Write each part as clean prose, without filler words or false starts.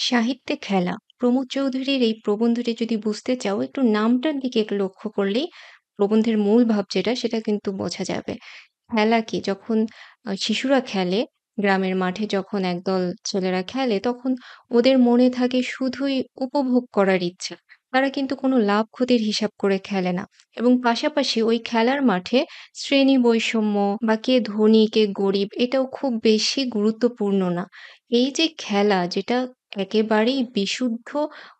সাহিত্যে খেলা। প্রমোদ চৌধুরীর এই প্রবন্ধটি যদি বুঝতে চাও, একটু নামটার দিকে একটু লক্ষ্য করলেই প্রবন্ধের মূল ভাব যেটা, সেটা কিন্তু বোঝা যাবে। খেলা কি? যখন শিশুরা খেলে, গ্রামের মাঠে যখন একদল ছেলেরা খেলে, তখন ওদের মনে থাকে শুধুই উপভোগ করার ইচ্ছা। তারা কিন্তু কোনো লাভ ক্ষতির হিসাব করে খেলে না। এবং পাশাপাশি ওই খেলার মাঠে শ্রেণী বৈষম্য বা কে ধনী, কে গরিব এটাও খুব বেশি গুরুত্বপূর্ণ না। এই যে খেলা যেটা একেবারেই বিশুদ্ধ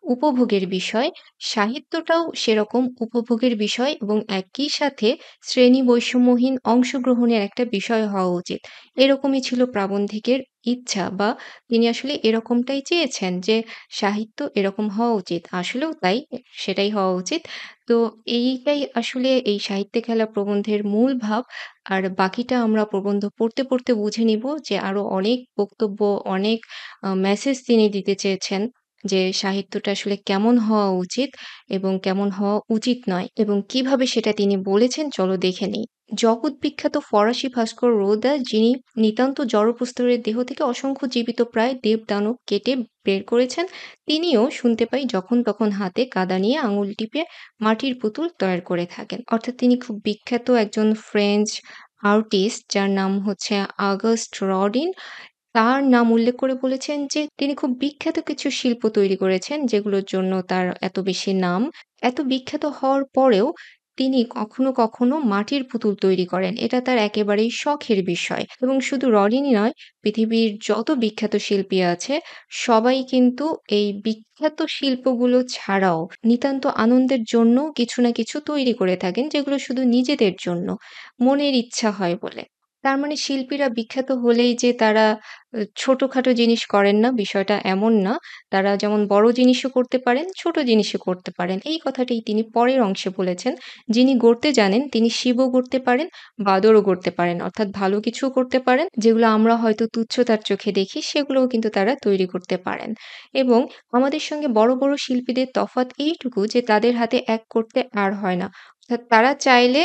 উপভোগের বিষয়, সাহিত্যটাও সেরকম উপভোগের বিষয় এবং একই সাথে শ্রেণী বৈষম্যহীন অংশগ্রহণের একটা বিষয় হওয়া উচিত। এরকমই ছিল প্রাবন্ধিকের ইচ্ছা বা তিনি আসলে এরকমটাই চেয়েছেন যে সাহিত্য এরকম হওয়া উচিত। আসলেও তাই, সেটাই হওয়া উচিত। তো এইটাই আসলে এই সাহিত্যে খেলা প্রবন্ধের মূল ভাব। আর বাকিটা আমরা প্রবন্ধ পড়তে, পড়তে বুঝে নিব যে আরো অনেক বক্তব্য, অনেক মেসেজ তিনি দিতে চেয়েছেন যে সাহিত্যটা আসলে কেমন হওয়া উচিত এবং কেমন হওয়া উচিত নয় এবং কিভাবে সেটা তিনি বলেছেন চলো দেখে নেই। জগৎ বিখ্যাত ফরাসি ভাস্কর রোদাস যিনি নিতান্ত জড়প্রস্তরের দেহ থেকে অসংখ্য জীবিত প্রায় দেব-দানব কেটে বের করেছেন, তিনিও শুনতে পাই যখন তখন হাতে কাদা নিয়ে আঙুল টিপে মাটির পুতুল তৈয়ার করে থাকেন। অর্থাৎ তিনি খুব বিখ্যাত একজন ফ্রেঞ্চ আর্টিস্ট যার নাম হচ্ছে আগস্ট রডিন। তার নাম উল্লেখ করে বলেছেন যে তিনি খুব বিখ্যাত কিছু শিল্প তৈরি করেছেন যেগুলোর জন্য তার এত বেশি নাম। এত বিখ্যাত হওয়ার পরেও তিনি কখনো, কখনো মাটির পুতুল তৈরি করেন। এটা তার একেবারেই শখের বিষয় এবং শুধু রডিনই নয়, পৃথিবীর যত বিখ্যাত শিল্পী আছে সবাই কিন্তু এই বিখ্যাত শিল্পগুলো ছাড়াও নিতান্ত আনন্দের জন্য কিছু না কিছু তৈরি করে থাকেন যেগুলো শুধু নিজেদের জন্য, মনের ইচ্ছা হয় বলে। তার মানে শিল্পীরা বিখ্যাত হলেই যে তারা ছোটখাটো জিনিস করেন না, বিষয়টা এমন না। তারা যেমন বড় জিনিসও করতে পারেন, ছোট জিনিসও করতে পারেন। এই কথাটাই তিনি পরের অংশে বলেছেন। যিনি গড়তে জানেন তিনি শিবও গড়তে পারেন, বাদরও গড়তে পারেন। অর্থাৎ ভালো কিছুও করতে পারেন, যেগুলো আমরা হয়তো তুচ্ছতার চোখে দেখি সেগুলোও কিন্তু তারা তৈরি করতে পারেন। এবং আমাদের সঙ্গে বড়, বড় শিল্পীদের তফাৎ এইটুকু যে তাদের হাতে এক করতে আর হয় না। অর্থাৎ তারা চাইলে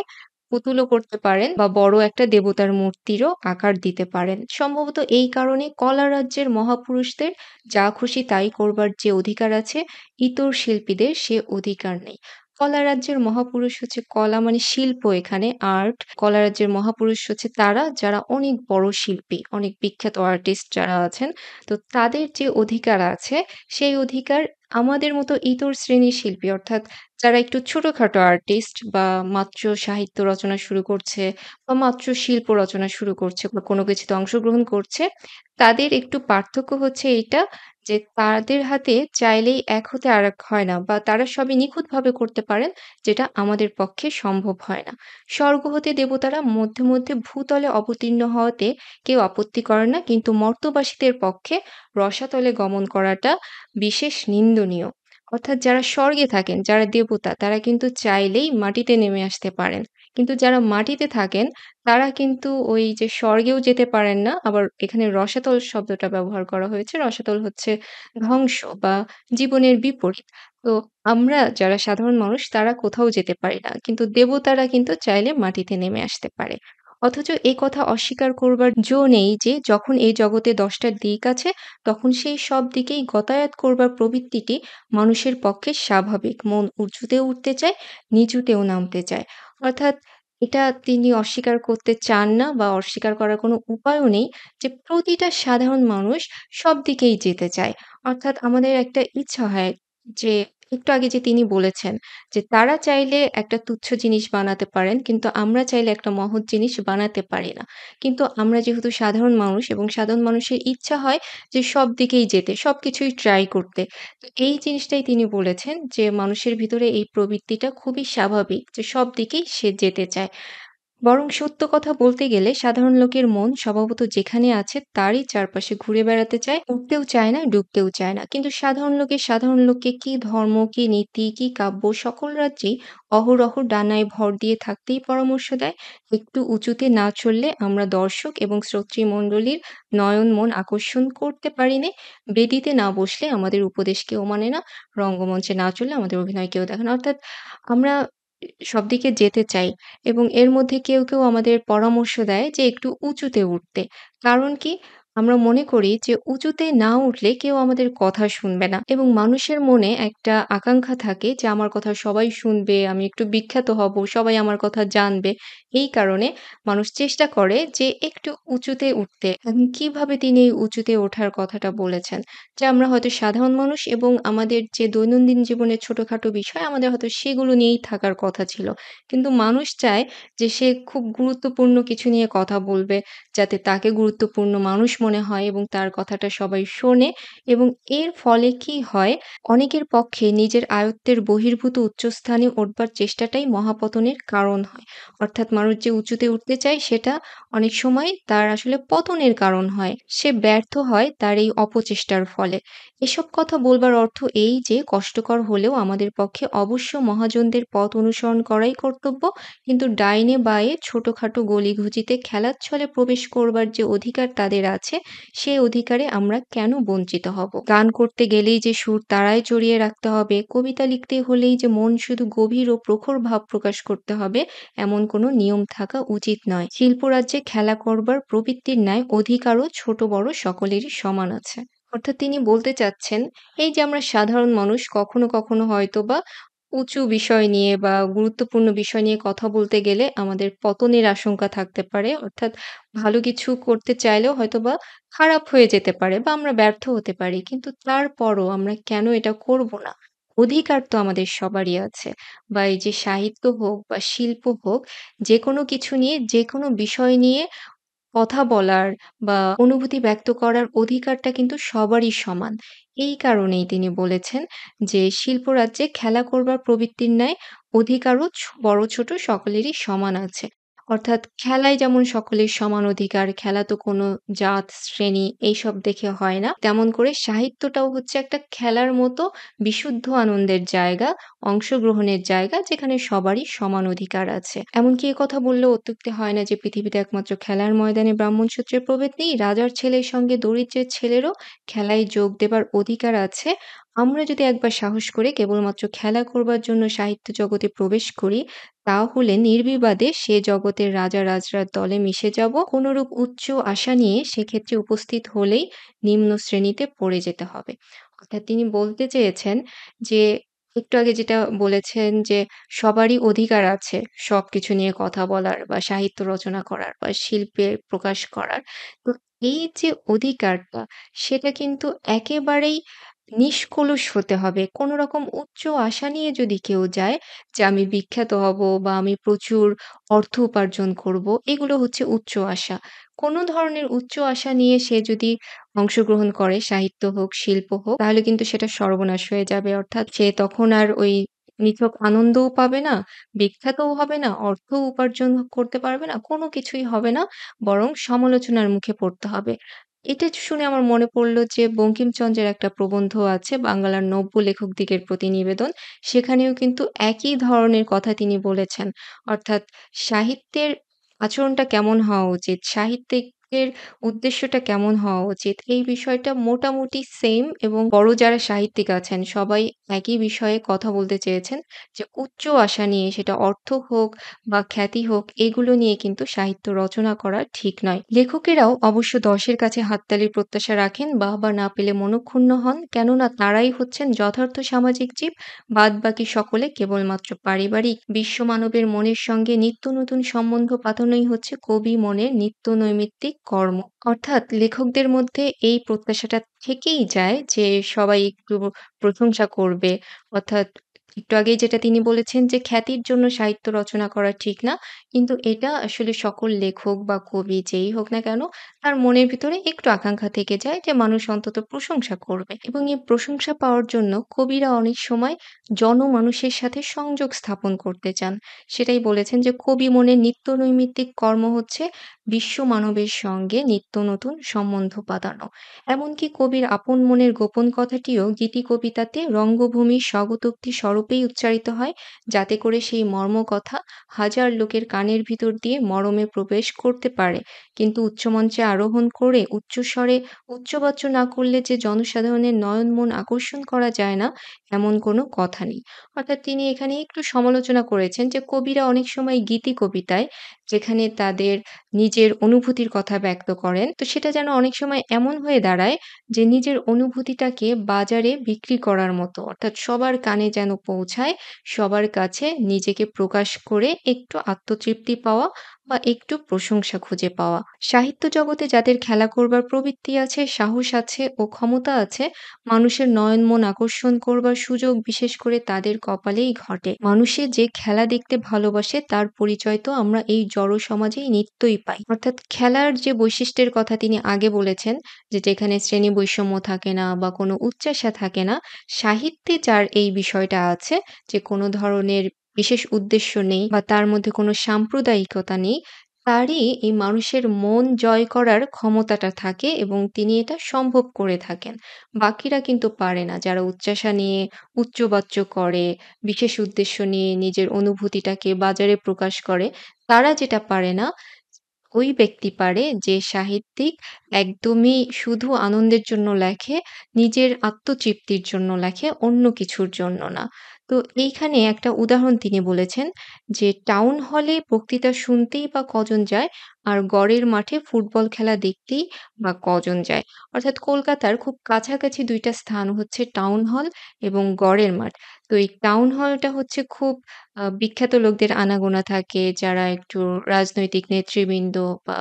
পুতুলও করতে পারেন বা বড় একটা দেবতার মূর্তিরও আকার দিতে পারেন। সম্ভবত এই কারণে কলা রাজ্যের মহাপুরুষদের যা খুশি তাই করবার যে অধিকার আছে, ইতর শিল্পীদের সে অধিকার নেই। কলা রাজ্যের মহাপুরুষ হচ্ছে কলা মানে শিল্প এখানে আর্ট। কলা রাজ্যের মহাপুরুষ হচ্ছে তারা যারা অনেক বড় শিল্পী, অনেক বিখ্যাত আর্টিস্ট যারা আছেন। তো তাদের যে অধিকার আছে সেই অধিকার আমাদের মতো ইতর শ্রেণীর শিল্পী অর্থাৎ যারা একটু ছোটখাটো আর্টিস্ট বা মাত্র সাহিত্য রচনা শুরু করছে বা মাত্র শিল্প রচনা শুরু করছে বা কোনো কিছুতে অংশগ্রহণ করছে, তাদের একটু পার্থক্য হচ্ছে এইটা যে তাদের হাতে চাইলেই এক হতে আরেক হয় না বা তারা সবই নিখুঁতভাবে করতে পারেন, যেটা আমাদের পক্ষে সম্ভব হয় না। স্বর্গ হতে দেবতারা মধ্যে, মধ্যে ভূতলে অবতীর্ণ হওয়াতে কেউ আপত্তি করেন না। কিন্তু মর্ত্যবাসীদের পক্ষে রসাতলে গমন করাটা বিশেষ নিন্দনীয়। অর্থাৎ যারা স্বর্গে থাকেন, যারা দেবতা তারা কিন্তু চাইলেই মাটিতে নেমে আসতে পারেন। কিন্তু যারা মাটিতে থাকেন তারা কিন্তু ওই যে স্বর্গেও যেতে পারেন না। আবার এখানে রসাতল শব্দটা ব্যবহার করা হয়েছে। রসাতল হচ্ছে ধ্বংস বা জীবনের বিপরীত। তো আমরা যারা সাধারণ মানুষ তারা কোথাও যেতে পারি না। কিন্তু দেবতারা কিন্তু চাইলে মাটিতে নেমে আসতে পারে। অথচ এ কথা অস্বীকার করবার জো নেই যে যখন এই জগতে ১০ টা দিক আছে তখন সেই সব দিকেই গতায়াত করবার প্রবৃত্তিটি মানুষের পক্ষে স্বাভাবিক। মন উঁচুতেও উঠতে চায়, নিচুতেও নামতে চায়। অর্থাৎ এটা তিনি অস্বীকার করতে চান না বা অস্বীকার করার কোনো উপায়ও নেই যে প্রতিটা সাধারণ মানুষ সব দিকেই যেতে চায়। অর্থাৎ আমাদের একটা ইচ্ছা হয় যে একটু আগে যে তিনি বলেছেন যে তারা চাইলে একটা তুচ্ছ জিনিস বানাতে পারেন কিন্তু আমরা চাইলে একটা মহৎ জিনিস বানাতে পারি না। কিন্তু আমরা যেহেতু সাধারণ মানুষ এবং সাধারণ মানুষের ইচ্ছা হয় যে সব দিকেই যেতে, সবকিছুই ট্রাই করতে। তো এই জিনিসটাই তিনি বলেছেন যে মানুষের ভিতরে এই প্রবৃত্তিটা খুবই স্বাভাবিক যে সব দিকেই সে যেতে চায়। বরং সত্য কথা বলতে গেলে সাধারণ লোকের মন স্বভাবত যেখানে আছে তারই চারপাশে ঘুরে বেড়াতে চায়, উঠতেও চায় না, ডুবতেও চায় না। কিন্তু সাধারণ লোককে কি ধর্ম, কি নীতি, কি কাব্য সকল রাজ্যেই অহরহ ডানায় ভর দিয়ে থাকতেই পরামর্শ দেয়। একটু উঁচুতে না চললে আমরা দর্শক এবং শ্রোতৃমণ্ডলীর নয়ন মন আকর্ষণ করতে পারি নে। বেদিতে না বসলে আমাদের উপদেশ কেউ মানে না, রঙ্গমঞ্চে না চললে আমাদের অভিনয় কেউ দেখে না। অর্থাৎ আমরা সবদিকে যেতে চাই এবং এর মধ্যে কেউ, কেউ আমাদের পরামর্শ দেয় যে একটু উঁচুতে উঠতে। কারণ কি? আমরা মনে করি যে উঁচুতে না উঠলে কেউ আমাদের কথা শুনবে না এবং মানুষের মনে একটা আকাঙ্ক্ষা থাকে যে আমার কথা সবাই শুনবে, আমি একটু বিখ্যাত হব, সবাই আমার কথা জানবে। এই কারণে মানুষ চেষ্টা করে যে একটু উঁচুতে উঠতে। এখন কিভাবে তিনি এই উঁচুতে ওঠার কথাটা বলেছেন? যে আমরা হয়তো সাধারণ মানুষ এবং আমাদের যে দৈনন্দিন জীবনের ছোটখাটো বিষয় আমাদের হয়তো সেগুলো নিয়েই থাকার কথা ছিল। কিন্তু মানুষ চায় যে সে খুব গুরুত্বপূর্ণ কিছু নিয়ে কথা বলবে। যাতে তাকে গুরুত্বপূর্ণ মানুষ মনে হয় এবং তার কথাটা সবাই শোনে এবং এর ফলে কি হয়, অনেকের পক্ষে নিজের আয়ত্তের বহির্ভূত উচ্চস্থানে উঠবার চেষ্টাটাই মহাপতনের কারণ হয়। অর্থাৎ মানুষ যে উঁচুতে উঠতে চায় সেটা অনেক সময় তার আসলে পতনের কারণ হয়। সে ব্যর্থ হয় তার এই অপচেষ্টার ফলে। এসব কথা বলবার অর্থ এই যে কষ্টকর হলেও আমাদের পক্ষে অবশ্য মহাজনদের পথ অনুসরণ করাই কর্তব্য। কিন্তু ডাইনে বাঁয়ে ছোটখাটো গলিঘুঁচিতে খেলার ছলে প্রবেশ করবার যে অধিকার তাদের আছে, সে অধিকারে আমরা কেন বঞ্চিত হব? গান করতে গেলেই যে সুর তারায় চড়িয়ে রাখতে হবে, কবিতা লিখতে হলেই যে মন শুধু গভীর ও প্রখর ভাব প্রকাশ করতে হবে, এমন কোনো নিয়ম থাকা উচিত নয়। শিল্পরাজ্যে খেলা করবার প্রবৃত্তির ন্যায় অধিকারও ছোট বড় সকলেরই সমান আছে। অর্থাৎ তিনি বলতে চাচ্ছেন, এই যে আমরা সাধারণ মানুষ কখনো, কখনো হয়তোবা উঁচু বিষয় নিয়ে বা গুরুত্বপূর্ণ বিষয় নিয়ে কথা বলতে গেলে আমাদের পতনের আশঙ্কা থাকতে পারে। অর্থাৎ ভালো কিছু করতে চাইলেও হয়তোবা খারাপ হয়ে যেতে পারে বা আমরা ব্যর্থ হতে পারি। কিন্তু তারপরও আমরা কেন এটা করব না? অধিকার তো আমাদের সবারই আছে। বা এই যে সাহিত্য হোক বা শিল্প হোক, যেকোনো কিছু নিয়ে যেকোনো বিষয় নিয়ে কথা বলার বা অনুভূতি ব্যক্ত করার অধিকারটা কিন্তু সবারই সমান। এই কারণেই তিনি বলেছেন যে, শিল্পরাজ্যে খেলা করবার প্রবৃত্তির ন্যায় অধিকারও বড় ছোট সকলেরই সমান আছে। অর্থাৎ খেলায় যেমন সকলের সমান অধিকার, খেলা তো কোনো জাত, শ্রেণী এইসব দেখে হয় না। তেমন করে সাহিত্যটাও হচ্ছে একটা খেলার মতো বিশুদ্ধ আনন্দের জায়গা, অংশগ্রহণের জায়গা যেখানে সবারই সমান অধিকার আছে। এমনকি এ কথা বললেও অত্যুক্তি হয় না যে পৃথিবীতে একমাত্র খেলার ময়দানে ব্রাহ্মণসূত্রের প্রভেদ নেই। রাজার ছেলের সঙ্গে দরিদ্রের ছেলেরও খেলায় যোগ দেবার অধিকার আছে। আমরা যদি একবার সাহস করে কেবলমাত্র খেলা করবার জন্য সাহিত্য জগতে প্রবেশ করি, তাহলে নির্বিবাদে সে জগতের রাজা-রাজড়ার দলে মিশে যাব। কোনরূপ উচ্চ আশা নিয়ে সেক্ষেত্রে উপস্থিত হলেই নিম্ন শ্রেণীতে পড়ে যেতে হবে। অর্থাৎ তিনি বলতে চেয়েছেন যে, একটু আগে যেটা বলেছেন যে, সবারই অধিকার আছে সবকিছু নিয়ে কথা বলার বা সাহিত্য রচনা করার বা শিল্পে প্রকাশ করার। তো এই যে অধিকারটা, সেটা কিন্তু একেবারেই নিষ্কলুষ হতে হবে। কোনো রকম উচ্চ আশা নিয়ে যদি কেউ যায় যে আমি বিখ্যাত হব বা আমি প্রচুর অর্থ উপার্জন করব, এগুলো হচ্ছে উচ্চ আশা। কোনো ধরনের উচ্চ আশা নিয়ে সে যদি অংশগ্রহণ করে, সাহিত্য হোক, শিল্প হোক, তাহলে কিন্তু সেটা সর্বনাশ হয়ে যাবে। অর্থাৎ সে তখন আর ওই নিছক আনন্দও পাবে না, বিখ্যাতও হবে না, অর্থও উপার্জন করতে পারবে না, কোনো কিছুই হবে না। বরং সমালোচনার মুখে পড়তে হবে। এটা শুনে আমার মনে পড়ল যে বঙ্কিমচন্দ্রের একটা প্রবন্ধ আছে 'বাংলার নব্য লেখকদিগের প্রতি নিবেদন'। সেখানেও কিন্তু একই ধরনের কথা তিনি বলেছেন। অর্থাৎ সাহিত্যের আচরণটা কেমন হওয়া উচিত, সাহিত্যিকের উদ্দেশ্যটা কেমন হওয়া উচিত, এই বিষয়টা মোটামুটি সেইম এবং বড় যারা সাহিত্যিক আছেন সবাই একই বিষয়ে কথা বলতে চেয়েছেন যে উচ্চ আশা নিয়ে সেটা অর্থ হোক বা খ্যাতি হোক এগুলো নিয়ে কিন্তু সাহিত্য রচনা করা ঠিক নয়। লেখকেরাও অবশ্য দর্শের কাছে হাততালির প্রত্যাশা রাখেন, বাহবা না পেলে মনঃক্ষুণ্ণ হন। কেননা তারাই হচ্ছেন যথার্থ সামাজিক জীব। বাদবাকি সকলে কেবলমাত্র পারিবারিক। বিশ্বমানবের মনের সঙ্গে নিত্য নতুন সম্বন্ধ পাতানোই হচ্ছে কবি মনের নিত্য নৈমিত্তিক কর্ম। অর্থাৎ লেখকদের মধ্যে এই প্রত্যাশাটা থেকেই যায় যে সবাই একটু প্রশংসা করবে। অর্থাৎ একটু আগেই যেটা তিনি বলেছেন যে খ্যাতির জন্য সাহিত্য রচনা করা ঠিক না। কিন্তু এটা আসলে সকল লেখক বা কবি যেই হোক না কেন, তার মনের ভিতরে একটু আকাঙ্ক্ষা থেকে যায় যে মানুষ অন্তত প্রশংসা করবে। এবং এই প্রশংসা পাওয়ার জন্য কবিরা অনেক সময় জনমানুষের সাথে সংযোগ স্থাপন করতে চান। সেটাই বলেছেন যে কবি মনের নিত্য নৈমিত্তিক কর্ম হচ্ছে বিশ্ব মানবের সঙ্গে নিত্য নতুন সম্বন্ধ পাতানো। এমনকি কবির আপন মনের গোপন কথাটিও গীতিকবিতাতে রঙ্গভূমির স্বগতোক্তি স্বরূপেই উচ্চারিত হয়, যাতে করে সেই মর্মকথা হাজার লোকের কানের ভিতর দিয়ে মরমে প্রবেশ করতে পারে। কিন্তু উচ্চমঞ্চে আরোহণ করে উচ্চস্বরে উচ্চবাচ্য না করলে যে জনসাধারণের নয়ন মন আকর্ষণ করা যায় না, এমন কোনো কথা নেই। অর্থাৎ তিনি এখানে একটু সমালোচনা করেছেন যে কবিরা অনেক সময় গীতি কবিতায় যেখানে তাদের নিজের অনুভূতির কথা ব্যক্ত করেন। তো সেটা যেন অনেক সময় এমন হয়ে দাঁড়ায় যে নিজের অনুভূতিটাকে বাজারে বিক্রি করার মতো। অর্থাৎ সবার কানে যেন পৌঁছায়, সবার কাছে নিজেকে প্রকাশ করে একটু আত্মতৃপ্তি পাওয়া বা একটু প্রশংসা খুঁজে পাওয়া। সাহিত্য জগতে যাদের খেলা করবার প্রবৃত্তি আছে, সাহস আছে ও ক্ষমতা আছে, মানুষের নয়ন মন আকর্ষণ করবার সুযোগ বিশেষ করে তাদের কপালেই ঘটে। মানুষে যে খেলা দেখতে ভালোবাসে তার পরিচয় তো আমরা এই জড় সমাজেই নিত্যই পাই। অর্থাৎ খেলার যে বৈশিষ্ট্যের কথা তিনি আগে বলেছেন যে যেখানে শ্রেণী বৈষম্য থাকে না বা কোনো উচ্চাশা থাকে না, সাহিত্যে যার এই বিষয়টা আছে যে কোনো ধরনের বিশেষ উদ্দেশ্য নেই বা তার মধ্যে কোনো সাম্প্রদায়িকতা নেই, তারই এই মানুষের মন জয় করার ক্ষমতাটা থাকে এবং তিনি এটা সম্ভব করে থাকেন। বাকিরা কিন্তু পারে না। যারা উচ্চাশা নিয়ে উচ্চবাচ্য করে, বিশেষ উদ্দেশ্য নিয়ে নিজের অনুভূতিটাকে বাজারে প্রকাশ করে, তারা যেটা পারে না, ওই ব্যক্তি পারে যে সাহিত্যিক একদমই শুধু আনন্দের জন্য লেখে, নিজের আত্মতৃপ্তির জন্য লেখে, অন্য কিছুর জন্য না। তো এইখানে একটা উদাহরণ তিনি বলেছেন যে, টাউন হলে বক্তৃতা শুনতেই বা কজন যায়, আর গড়ের মাঠে ফুটবল খেলা দেখতেই বা কজন যায়। অর্থাৎ কলকাতার খুব কাছাকাছি ২ টা স্থান হচ্ছে টাউন হল এবং গড়ের মাঠ। তো এই টাউন হলটা হচ্ছে খুব বিখ্যাত লোকদের আনাগোনা থাকে, যারা একটু রাজনৈতিক নেতৃবৃন্দ বা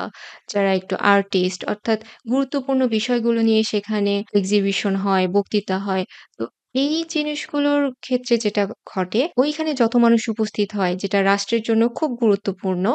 যারা একটু আর্টিস্ট, অর্থাৎ গুরুত্বপূর্ণ বিষয়গুলো নিয়ে সেখানে এক্সিবিশন হয়, বক্তৃতা হয়। তো এই জিনিসগুলোর ক্ষেত্রে যেটা ঘটে, ওইখানে যত মানুষ উপস্থিত হয়, যেটা রাষ্ট্রের জন্য খুব গুরুত্বপূর্ণ,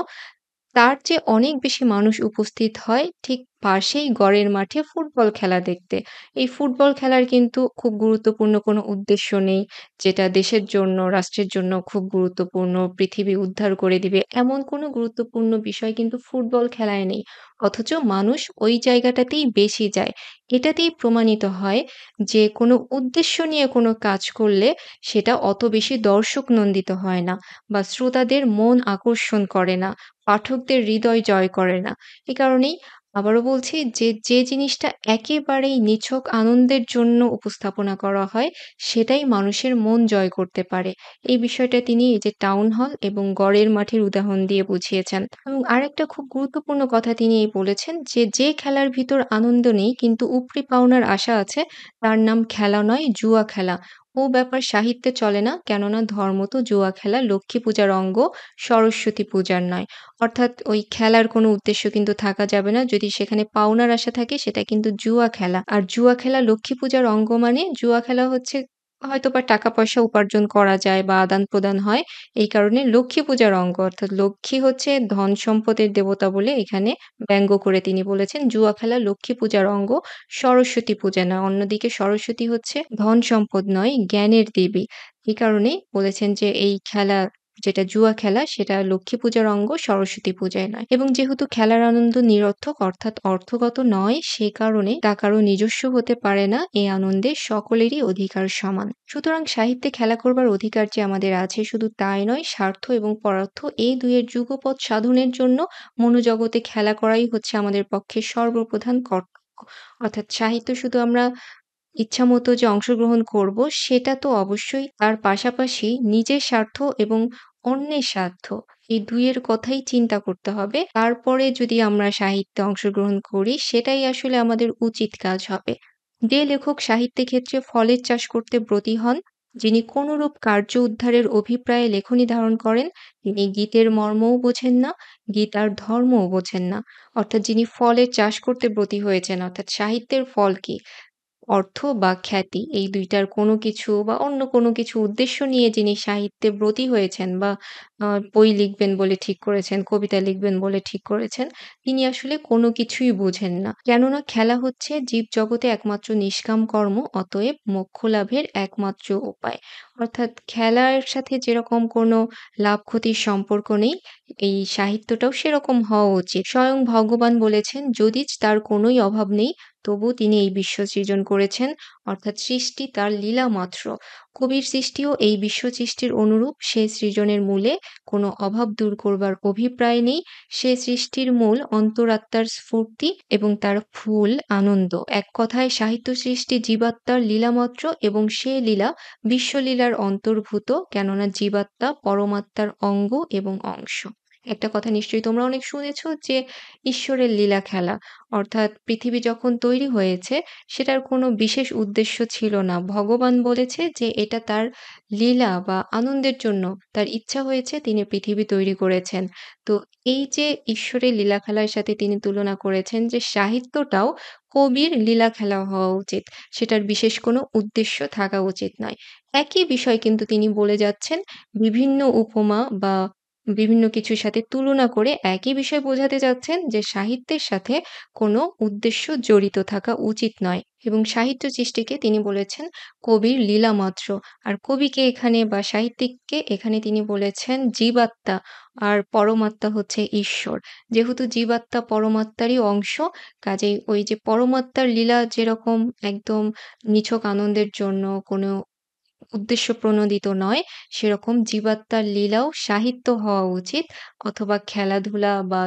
তার চেয়ে অনেক বেশি মানুষ উপস্থিত হয় ঠিক পাশেই গড়ের মাঠে ফুটবল খেলা দেখতে। এই ফুটবল খেলার কিন্তু খুব গুরুত্বপূর্ণ কোনো উদ্দেশ্য নেই, যেটা দেশের জন্য, রাষ্ট্রের জন্য খুব গুরুত্বপূর্ণ, পৃথিবী উদ্ধার করে দিবে, এমন কোনো গুরুত্বপূর্ণ বিষয় কিন্তু ফুটবল খেলায় নেই। অথচ মানুষ ওই জায়গাটাতেই বেশি যায়। এটাতেই প্রমাণিত হয় যে কোনো উদ্দেশ্য নিয়ে কোনো কাজ করলে সেটা অত বেশি দর্শকনন্দিত হয় না বা শ্রোতাদের মন আকর্ষণ করে না। পাঠকদের হৃদয় জয় করে না। এ কারণেই আবারও বলছি যে, যে জিনিসটা একেবারেই নিছক আনন্দের জন্য উপস্থাপনা করা হয়, সেটাই মানুষের মন জয় করতে পারে। এই বিষয়টা তিনি এই যে টাউন হল এবং গড়ের মাঠের উদাহরণ দিয়ে বুঝিয়েছেন। এবং আরেকটা খুব গুরুত্বপূর্ণ কথা তিনি এই বলেছেন যে, যে খেলার ভিতর আনন্দ নেই কিন্তু উপরি পাওনার আশা আছে, তার নাম খেলা নয় জুয়া খেলা। ও ব্যাপার সাহিত্যে চলে না, কেননা ধর্ম তো জুয়া খেলা লক্ষ্মী পূজার অঙ্গ, সরস্বতী পূজার নয়। অর্থাৎ ওই খেলার কোনো উদ্দেশ্য কিন্তু থাকা যাবে না। যদি সেখানে পাওনার আশা থাকে সেটা কিন্তু জুয়া খেলা। আর জুয়া খেলা লক্ষ্মী পূজার অঙ্গ মানে জুয়া খেলা হচ্ছে হয়তোবা টাকা-পয়সা উপার্জন করা যায় বা আদান-প্রদান হয়। এই কারণে লক্ষ্মী পূজার অঙ্গ, অর্থাৎ লক্ষ্মী হচ্ছে ধন সম্পদের দেবতা বলে এখানে ব্যঙ্গ করে তিনি বলেছেন, জুয়া খেলা লক্ষ্মী পূজার অঙ্গ, সরস্বতী পূজা নয়। অন্যদিকে সরস্বতী হচ্ছে ধন সম্পদ নয়, জ্ঞানের দেবী। এই কারণেই বলেছেন যে এই খেলা, যেটা জুয়া খেলা, সেটা লক্ষ্মী পূজার অঙ্গ, সরস্বতী পূজায় নয়। এবং যেহেতু খেলার আনন্দ নিরর্থক অর্থাৎ অর্থগত নয়, সে কারণে তা কারো নিজস্ব হতে পারে না। এই আনন্দে সকলেরই অধিকার সমান। সুতরাং সাহিত্যে খেলা করবার অধিকার যে আমাদের আছে, শুধু তাই নয়, স্বার্থ এবং পরার্থ এই দুইয়ের যুগপৎ সাধনের জন্য মনোজগতে খেলা করাই হচ্ছে আমাদের পক্ষে সর্বপ্রধান কর্তব্য। অর্থাৎ সাহিত্য শুধু আমরা ইচ্ছামতো যে অংশগ্রহণ করব, সেটা তো অবশ্যই, তার পাশাপাশি নিজের স্বার্থ এবং অন্যের স্বার্থ, এই ২ এর কথাই চিন্তা করতে হবে। তারপরে যদি আমরা সাহিত্যে অংশগ্রহণ করি, সেটাই আসলে আমাদের উচিত কাজ হবে। যে লেখক সাহিত্যে ক্ষেত্রে ফলের চাষ করতে ব্রতী হন, যিনি কোনরূপ কার্য উদ্ধারের অভিপ্রায়ে লেখনী ধারণ করেন, তিনি গীতের মর্মও বোঝেন না, গীতার ধর্মও বোঝেন না। অর্থাৎ যিনি ফলের চাষ করতে ব্রতী হয়েছেন, অর্থাৎ সাহিত্যের ফল কি? অর্থ বা খ্যাতি, এই ২ টার কোনো কিছু বা অন্য কোনো কিছু উদ্দেশ্য নিয়ে যিনি সাহিত্যে ব্রতী হয়েছেন বা বই লিখবেন বলে ঠিক করেছেন, কবিতা লিখবেন বলে ঠিক করেছেন, তিনি আসলে কোনো কিছুই বোঝেন না। কেননা খেলা হচ্ছে জীবজগতে একমাত্র নিষ্কাম কর্ম, অতএব মোক্ষ লাভের একমাত্র উপায়। অর্থাৎ খেলার সাথে যেরকম কোনো লাভ ক্ষতির সম্পর্ক নেই, এই সাহিত্যটাও সেরকম হওয়া উচিত। স্বয়ং ভগবান বলেছেন, যদিচ তার কোনোই অভাব নেই, তবু তিনি এই বিশ্ব সৃজন করেছেন, অর্থাৎ সৃষ্টি তার লীলা মাত্র। কবির সৃষ্টিও এই বিশ্ব সৃষ্টির অনুরূপ। সে সৃজনের মূলে কোনো অভাব দূর করবার অভিপ্রায় নেই। সে সৃষ্টির মূল অন্তরাত্মার স্ফূর্তি এবং তার ফুল আনন্দ। এক কথায় সাহিত্য সৃষ্টি জীবাত্মার লীলা মাত্র এবং সে লীলা বিশ্বলীলার অন্তর্ভূত, কেননা জীবাত্মা পরমাত্মার অঙ্গ এবং অংশ। একটা কথা নিশ্চয়ই তোমরা অনেক শুনেছ যে ঈশ্বরের লীলা খেলা। অর্থাৎ পৃথিবী যখন তৈরি হয়েছে সেটার কোনো বিশেষ উদ্দেশ্য ছিল না। ভগবান বলেছে যে এটা তার লীলা বা আনন্দের জন্য তার ইচ্ছা হয়েছে তিনি পৃথিবী তৈরি করেছেন। তো এই যে ঈশ্বরের লীলা খেলার সাথে তিনি তুলনা করেছেন যে সাহিত্যটাও কবির লীলা খেলা হওয়া উচিত। সেটার বিশেষ কোনো উদ্দেশ্য থাকা উচিত নয়। একই বিষয় কিন্তু তিনি বলে যাচ্ছেন বিভিন্ন উপমা বা বিভিন্ন কিছুর সাথে তুলনা করে একই বিষয় বোঝাতে চাচ্ছেন যে সাহিত্যের সাথে কোনো উদ্দেশ্য জড়িত থাকা উচিত নয় এবং সাহিত্য সৃষ্টিকে তিনি বলেছেন কবির লীলা মাত্র। আর কবিকে এখানে বা সাহিত্যিককে এখানে তিনি বলেছেন জীবাত্মা আর পরমাত্মা হচ্ছে ঈশ্বর। যেহেতু জীবাত্মা পরমাত্মারই অংশ, কাজেই ওই যে পরমাত্মার লীলা যেরকম একদম নিছক আনন্দের জন্য কোনো উদ্দেশ্যপ্রণোদিত নয়, সেরকম জীবাত্মার লীলাও সাহিত্য হওয়া উচিত অথবা খেলাধুলা বা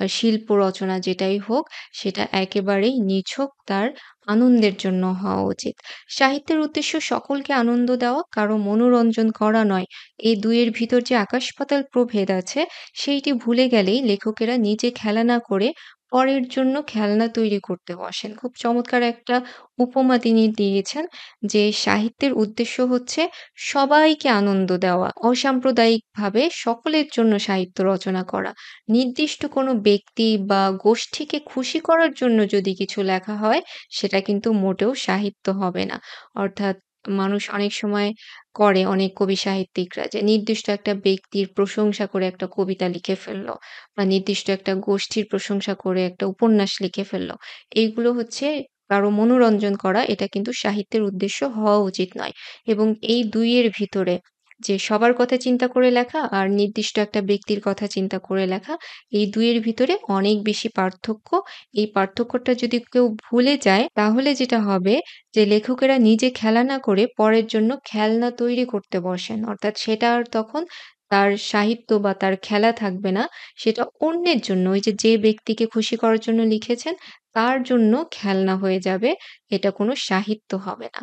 শিল্প রচনা যেটাই হোক, সেটা একেবারেই নিছক তার আনন্দের জন্য হওয়া উচিত। সাহিত্যের উদ্দেশ্য সকলকে আনন্দ দেওয়া, কারো মনোরঞ্জন করা নয়। এই দুইয়ের ভিতর যে আকাশ-পাতাল প্রভেদ আছে, সেইটি ভুলে গেলেই লেখকেরা নিজে খেলা না করে পরের জন্য খেলনা তৈরি করতে বসেন। খুব চমৎকার একটা উপমা তিনি দিয়েছেন যে সাহিত্যের উদ্দেশ্য হচ্ছে সবাইকে আনন্দ দেওয়া, অসাম্প্রদায়িকভাবে সকলের জন্য সাহিত্য রচনা করা। নির্দিষ্ট কোনো ব্যক্তি বা গোষ্ঠীকে খুশি করার জন্য যদি কিছু লেখা হয়, সেটা কিন্তু মোটেও সাহিত্য হবে না। অর্থাৎ মানুষ অনেক সময় করে অনেক কবি সাহিত্যিকরা যে নির্দিষ্ট একটা ব্যক্তির প্রশংসা করে একটা কবিতা লিখে ফেলল বা নির্দিষ্ট একটা গোষ্ঠীর প্রশংসা করে একটা উপন্যাস লিখে ফেলল। এইগুলো হচ্ছে কারো মনোরঞ্জন করা, এটা কিন্তু সাহিত্যের উদ্দেশ্য হওয়া উচিত নয়। এবং এই ২ এর ভিতরে যে সবার কথা চিন্তা করে লেখা আর নির্দিষ্ট একটা ব্যক্তির কথা চিন্তা করে লেখা, এই ২ এর ভিতরে অনেক বেশি পার্থক্য। এই পার্থক্যটা যদি কেউ ভুলে যায় তাহলে যেটা হবে যে লেখকেরা নিজে খেলা না করে পরের জন্য খেলনা তৈরি করতে বসেন। অর্থাৎ সেটা আর তখন তার সাহিত্য বা তার খেলা থাকবে না। সেটা অন্যের জন্য ওই যে, যে ব্যক্তিকে খুশি করার জন্য লিখেছেন তার জন্য খেলনা হয়ে যাবে। এটা কোনো সাহিত্য হবে না।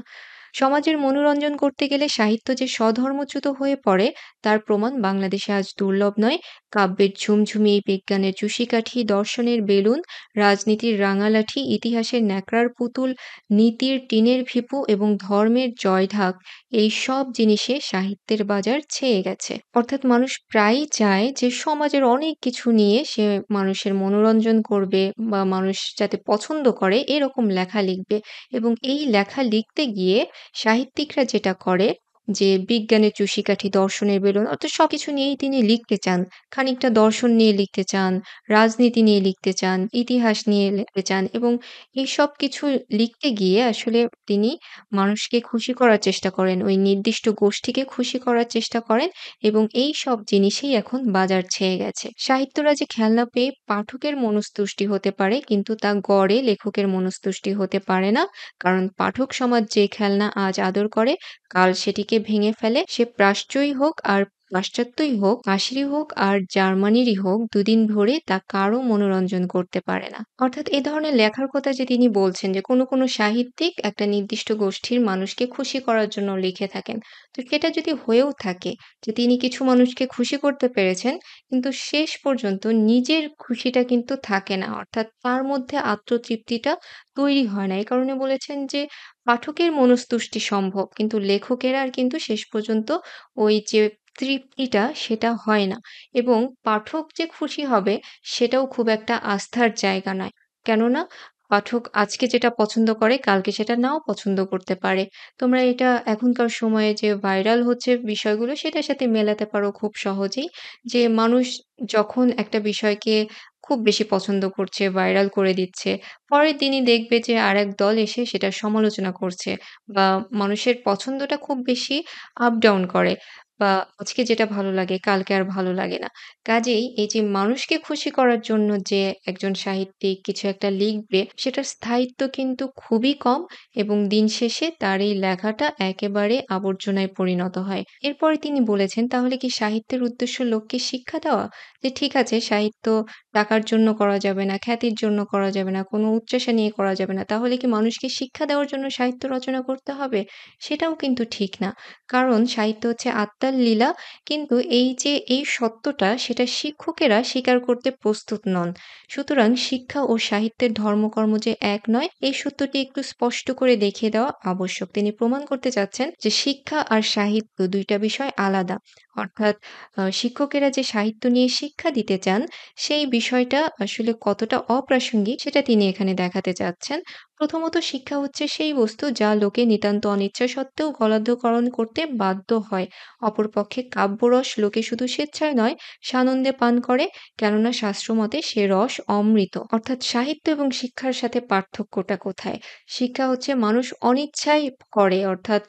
সমাজের মনোরঞ্জন করতে গেলে সাহিত্য যে স্বধর্মচ্যুত হয়ে পড়ে তার প্রমাণ বাংলাদেশে আজ দুর্লভ নয়। কাব্যের ঝুমঝুমি, বিজ্ঞানের চুষিকাঠি, দর্শনের বেলুন, রাজনীতির রাঙালাঠি, ইতিহাসের ন্যাকড়ার পুতুল, নীতির টিনের ভিপু এবং ধর্মের জয়ঢাক, এই সব জিনিসে সাহিত্যের বাজার ছেয়ে গেছে। অর্থাৎ মানুষ প্রায়ই চায় যে সমাজের অনেক কিছু নিয়ে সে মানুষের মনোরঞ্জন করবে বা মানুষ যাতে পছন্দ করে এরকম লেখা লিখবে। এবং এই লেখা লিখতে গিয়ে সাহিত্যিকরা যেটা করে যে বিজ্ঞানের চুষিকাঠি, দর্শনের বেলুন অর্থাৎ সবকিছু নিয়েই তিনি লিখতে চান। খানিকটা দর্শন নিয়ে লিখতে চান, রাজনীতি নিয়ে লিখতে চান, ইতিহাস নিয়ে লিখতে চান এবং এইসব কিছু লিখতে গিয়ে আসলে তিনি মানুষকে খুশি করার চেষ্টা করেন, ওই নির্দিষ্ট গোষ্ঠীকে খুশি করার চেষ্টা করেন এবং এইসব জিনিসেই এখন বাজার ছেয়ে গেছে। সাহিত্যরা যে খেলনা পেয়ে পাঠকের মনস্তুষ্টি হতে পারে কিন্তু তা গড়ে লেখকের মনস্তুষ্টি হতে পারে না। কারণ পাঠক সমাজ যে খেলনা আজ আদর করে কাল সেটিকে ভেঙে ফেলে। সে প্রাচ্যই হোক আর পাশ্চাত্যই হোক, কাশিরই হোক আর জার্মানিরই হোক, দুদিন ধরে তা কারও মনোরঞ্জন করতে পারে না। অর্থাৎ এ ধরনের লেখার কথা যে তিনি বলছেন যে কোনো সাহিত্যিক একটা নির্দিষ্ট গোষ্ঠীর মানুষকে খুশি করার জন্য লিখে থাকেন। তো সেটা যদি হয়েও থাকে যে তিনি কিছু মানুষকে খুশি করতে পেরেছেন, কিন্তু শেষ পর্যন্ত নিজের খুশিটা কিন্তু থাকে না। অর্থাৎ তার মধ্যে আত্মতৃপ্তিটা তৈরি হয় না। এই কারণে বলেছেন যে পাঠকের মনস্তুষ্টি সম্ভব কিন্তু লেখকের আর কিন্তু শেষ পর্যন্ত ওই যে তৃপ্তিটা সেটা হয় না এবং পাঠক যে খুশি হবে সেটাও খুব একটা আস্থার জায়গা নয়। কেননা পাঠক আজকে যেটা পছন্দ করে কালকে সেটা নাও পছন্দ করতে পারে। তোমরা এটা এখনকার সময়ে যে ভাইরাল হচ্ছে বিষয়গুলো সেটার সাথে মেলাতে পারো খুব সহজেই। যে মানুষ যখন একটা বিষয়কে খুব বেশি পছন্দ করছে, ভাইরাল করে দিচ্ছে, পরের দিনই দেখবে যে আরেক দল এসে সেটার সমালোচনা করছে বা মানুষের পছন্দটা খুব বেশি আপ ডাউন করে বা আজকে যেটা ভালো লাগে কালকে আর ভালো লাগে না। কাজেই এই যে মানুষকে খুশি করার জন্য যে একজন সাহিত্যিক কিছু একটা লিখবে সেটার স্থায়িত্ব কিন্তু খুবই কম এবং দিন শেষে তার এই লেখাটা একেবারে আবর্জনায় পরিণত হয়। এরপরে তিনি বলেছেন তাহলে কি সাহিত্যের উদ্দেশ্য লোককে শিক্ষা দেওয়া? যে ঠিক আছে সাহিত্য টাকার জন্য করা যাবে না, খ্যাতির জন্য করা যাবে না, কোনো উচ্চাশা নিয়ে করা যাবে না। তাহলে কি মানুষকে শিক্ষা দেওয়ার জন্য সাহিত্য রচনা করতে হবে? সেটাও কিন্তু ঠিক না। কারণ সাহিত্য হচ্ছে আত্মার অবতার লীলা। কিন্তু এই যে এই সত্যটা সেটা শিক্ষকেরা স্বীকার করতে প্রস্তুত নন। সুতরাং শিক্ষা ও সাহিত্যের ধর্মকর্ম যে এক নয়, এই সত্যটি একটু স্পষ্ট করে দেখিয়ে দেওয়া আবশ্যক। তিনি প্রমাণ করতে চাচ্ছেন যে শিক্ষা আর সাহিত্য ২ টা বিষয় আলাদা। অর্থাৎ শিক্ষকেরা যে সাহিত্য নিয়ে শিক্ষা দিতে চান, সেই বিষয়টা আসলে কতটা অপ্রাসঙ্গিক সেটা তিনি এখানে দেখাতে চাচ্ছেন। প্রথমত শিক্ষা হচ্ছে সেই বস্তু যা লোকে নিতান্ত অনিচ্ছা সত্ত্বেও গলাধঃকরণ করতে বাধ্য হয়। অপরপক্ষে কাব্যরস লোকে শুধু স্বেচ্ছায় নয়, সানন্দে পান করে, কেননা শাস্ত্রমতে সে রস অমৃত। অর্থাৎ সাহিত্য এবং শিক্ষার সাথে পার্থক্যটা কোথায়? শিক্ষা হচ্ছে মানুষ অনিচ্ছায় করে, অর্থাৎ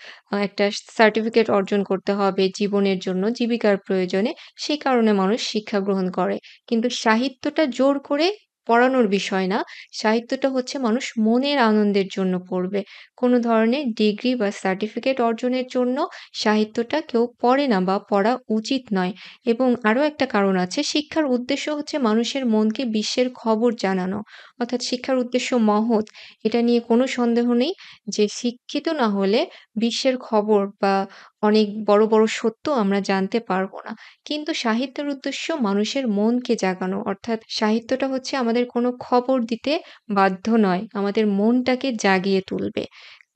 একটা সার্টিফিকেট অর্জন করতে হবে জীবনের জন্য, জীবিকার প্রয়োজনে, সেই কারণে মানুষ শিক্ষা গ্রহণ করে। কিন্তু সাহিত্যটা জোর করে পড়ানোর বিষয় না। সাহিত্যটা হচ্ছে মানুষ মনের আনন্দের জন্য পড়বে। কোনো ধরনের ডিগ্রি বা সার্টিফিকেট অর্জনের জন্য সাহিত্যটা কেউ পড়ে না বা পড়া উচিত নয়। এবং আরো একটা কারণ আছে, শিক্ষার উদ্দেশ্য হচ্ছে মানুষের মনকে বিশ্বের খবর জানানো। অর্থাৎ শিক্ষার উদ্দেশ্য মহৎ, এটা নিয়ে কোনো সন্দেহ নেই যে শিক্ষিত না হলে বিশ্বের খবর বা অনেক বড়, বড় সত্য আমরা জানতে পারব না। কিন্তু সাহিত্যের উদ্দেশ্য মানুষের মনকে জাগানো। অর্থাৎ সাহিত্যটা হচ্ছে আমাদের কোনো খবর দিতে বাধ্য নয়, আমাদের মনটাকে জাগিয়ে তুলবে।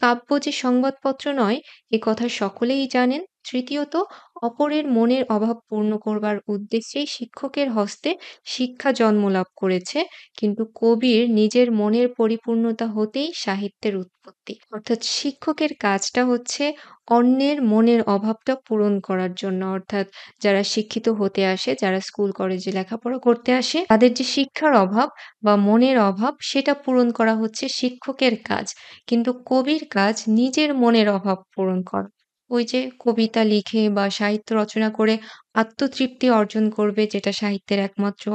কাব্য যে সংবাদপত্র নয়, এ কথা সকলেই জানেন। তৃতীয়ত, অপরের মনের অভাব পূর্ণ করবার উদ্দেশ্যেই শিক্ষকের হস্তে শিক্ষা জন্মলাভ করেছে। কিন্তু কবির নিজের মনের পরিপূর্ণতা হতেই সাহিত্যের উৎপত্তি। অর্থাৎ শিক্ষকের কাজটা হচ্ছে অন্যের মনের অভাবটা পূরণ করার জন্য। অর্থাৎ যারা শিক্ষিত হতে আসে, যারা স্কুল কলেজে লেখাপড়া করতে আসে, তাদের যে শিক্ষার অভাব বা মনের অভাব সেটা পূরণ করা হচ্ছে শিক্ষকের কাজ। কিন্তু কবির কাজ নিজের মনের অভাব পূরণ করা। ওই যে কবিতা লিখে বা সাহিত্য রচনা করে আত্মতৃপ্তি অর্জন করবে, যেটা সাহিত্যের একমাত্র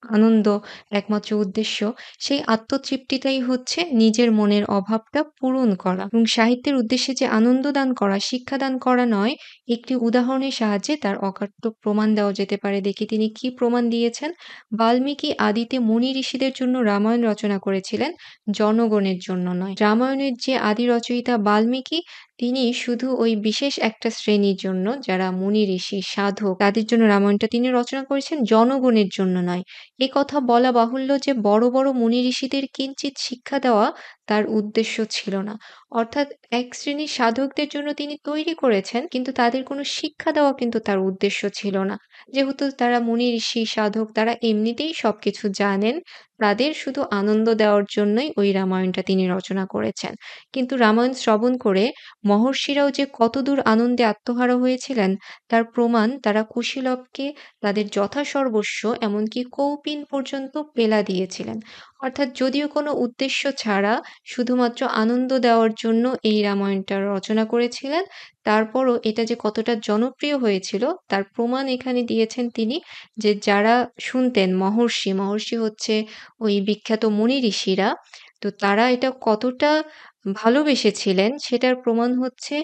আনন্দ, একমাত্র উদ্দেশ্য। সেই আত্মতৃপ্তিটাই হচ্ছে নিজের মনের অভাবটা পূরণ করা। এবং সাহিত্যের উদ্দেশ্যে যে আনন্দ দান করা, শিক্ষাদান করা নয়, একটি উদাহরণের সাহায্যে তার অকাট্য প্রমাণ দেওয়া যেতে পারে। দেখি তিনি কি প্রমাণ দিয়েছেন। বাল্মীকি আদিতে মুনি ঋষিদের জন্য রামায়ণ রচনা করেছিলেন, জনগণের জন্য নয়। রামায়ণের যে আদি রচয়িতা বাল্মীকি, তিনি শুধু ওই বিশেষ একটা শ্রেণীর জন্য, যারা মুনি ঋষি, সাধক, তাদের জন্য রামায়ণটা তিনি রচনা করেছেন, জনগণের জন্য নয়। এ কথা বলা বাহুল্য যে বড়, বড় মুনি ঋষিদের কিঞ্চিৎ শিক্ষা দেওয়া তার উদ্দেশ্য ছিল না। অর্থাৎ এক শ্রেণীর সাধকদের জন্য তিনি তৈরি করেছেন, কিন্তু তাদের কোনো শিক্ষা দেওয়া কিন্তু তার উদ্দেশ্য ছিল না। যেহেতু তারা মুনি ঋষি, সাধক, তারা এমনিতেই সবকিছু জানেন, তাদের শুধু আনন্দ দেওয়ার জন্যই ওই রামায়ণটা তিনি রচনা করেছেন। কিন্তু রামায়ণ শ্রবণ করে মহর্ষিরাও যে কতদূর আনন্দে আত্মহারা হয়েছিলেন, তার প্রমাণ তারা কুশীলবকে তাদের যথাসর্বস্ব, এমনকি কৌপিন পর্যন্ত পেলা দিয়েছিলেন। অর্থাৎ যদিও কোনো উদ্দেশ্য ছাড়া শুধুমাত্র আনন্দ দেওয়ার জন্য এই রামায়ণটা রচনা করেছিলেন, তারপরও এটা যে কতটা জনপ্রিয় হয়েছিল তার প্রমাণ এখানে দিয়েছেন তিনি। যে যারা শুনতেন, মহর্ষি হচ্ছে ওই বিখ্যাত মুনি ঋষিরা, তো তারা এটা কতটা ভালোবেসেছিলেন সেটার প্রমাণ হচ্ছে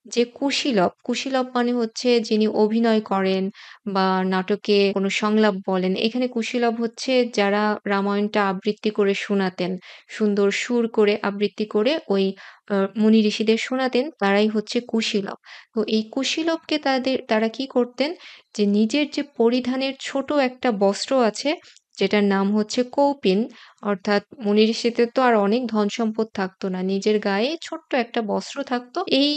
যে কুশীলব মানে হচ্ছে যিনি অভিনয় করেন বা নাটকে কোনো সংলাপ বলেন। এখানে কুশীলব হচ্ছে যারা রামায়ণটা আবৃত্তি করে শোনাতেন। সুন্দর সুর করে আবৃত্তি করে ওই মুনি ঋষিদের শোনাতেন, তারাই হচ্ছে কুশীলব। তো এই কুশীলবকে তারা কি করতেন, যে নিজের যে পরিধানের ছোট একটা বস্ত্র আছে, যেটার নাম হচ্ছে কৌপিন। অর্থাৎ মুনি ঋষিদের তো আর অনেক ধন সম্পদ থাকতো না। নিজের গায়ে ছোট্ট একটা বস্ত্র থাকতো। এই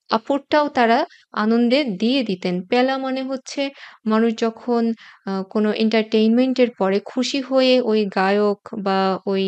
কাপড়টাও তারা আনন্দে দিয়ে দিতেন। পেলা মানে হচ্ছে মানুষ যখন কোনো entertainment এর পরে খুশি হয়ে ওই গায়ক বা ওই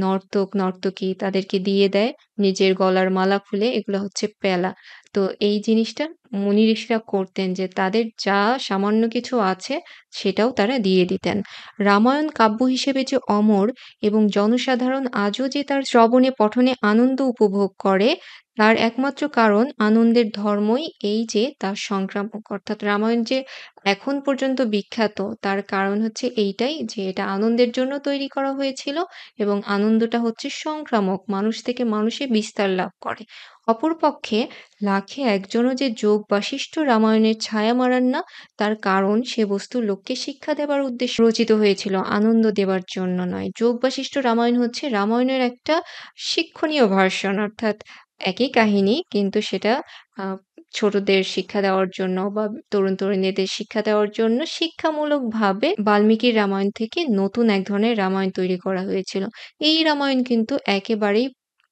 নর্তক-নর্তকী তাদেরকে দিয়ে দেয় নিজের গলার মালা খুলে, এগুলো হচ্ছে পেলা। তো এই জিনিসটা মুনি ঋষিরা করতেন, যে তাদের যা সামান্য কিছু আছে সেটাও তারা দিয়ে দিতেন। রামায়ণ কাব্য হিসেবে যে অমর এবং জনসাধারণ আজও যে তার শ্রবণে পঠনে আনন্দ উপভোগ করে, তার একমাত্র কারণ আনন্দের ধর্মই এই যে তার সংক্রামক। অর্থাৎ রামায়ণ যে এখন পর্যন্ত বিখ্যাত, তার কারণ হচ্ছে এইটাই যে এটা আনন্দের জন্য তৈরি করা হয়েছিল এবং আনন্দটা হচ্ছে সংক্রামক, মানুষ থেকে মানুষে বিস্তার লাভ করে। অপরপক্ষে লাখে একজনও যে যোগ বাশিষ্ঠ রামায়ণের ছায়া মাড়ান না, তার কারণ সে বস্তু লোককে শিক্ষা দেবার উদ্দেশ্যে রচিত হয়েছিল, আনন্দ দেবার জন্য নয়। যোগ বাশিষ্ঠ রামায়ণ হচ্ছে রামায়ণের একটা শিক্ষণীয় ভার্সন। অর্থাৎ একই কাহিনী, কিন্তু সেটা আ ছোটদের শিক্ষা দেওয়ার জন্য বা তরুণ-তরুণীদের শিক্ষা দেওয়ার জন্য শিক্ষামূলকভাবে বাল্মীকির রামায়ণ থেকে নতুন এক ধরনের রামায়ণ তৈরি করা হয়েছিল। এই রামায়ণ কিন্তু একেবারেই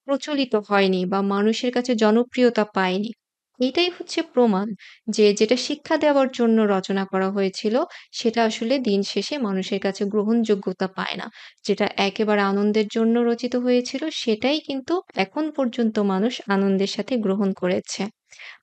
প্রচলিত হয়নি বা মানুষের কাছে জনপ্রিয়তা পায়নি। এটাই হচ্ছে প্রমাণ যে যেটা শিক্ষা দেওয়ার জন্য রচনা করা হয়েছিল, সেটা আসলে দিন শেষে মানুষের কাছে গ্রহণযোগ্যতা পায় না। যেটা একেবারে আনন্দের জন্য রচিত হয়েছিল, সেটাই কিন্তু এখন পর্যন্ত মানুষ আনন্দের সাথে গ্রহণ করেছে।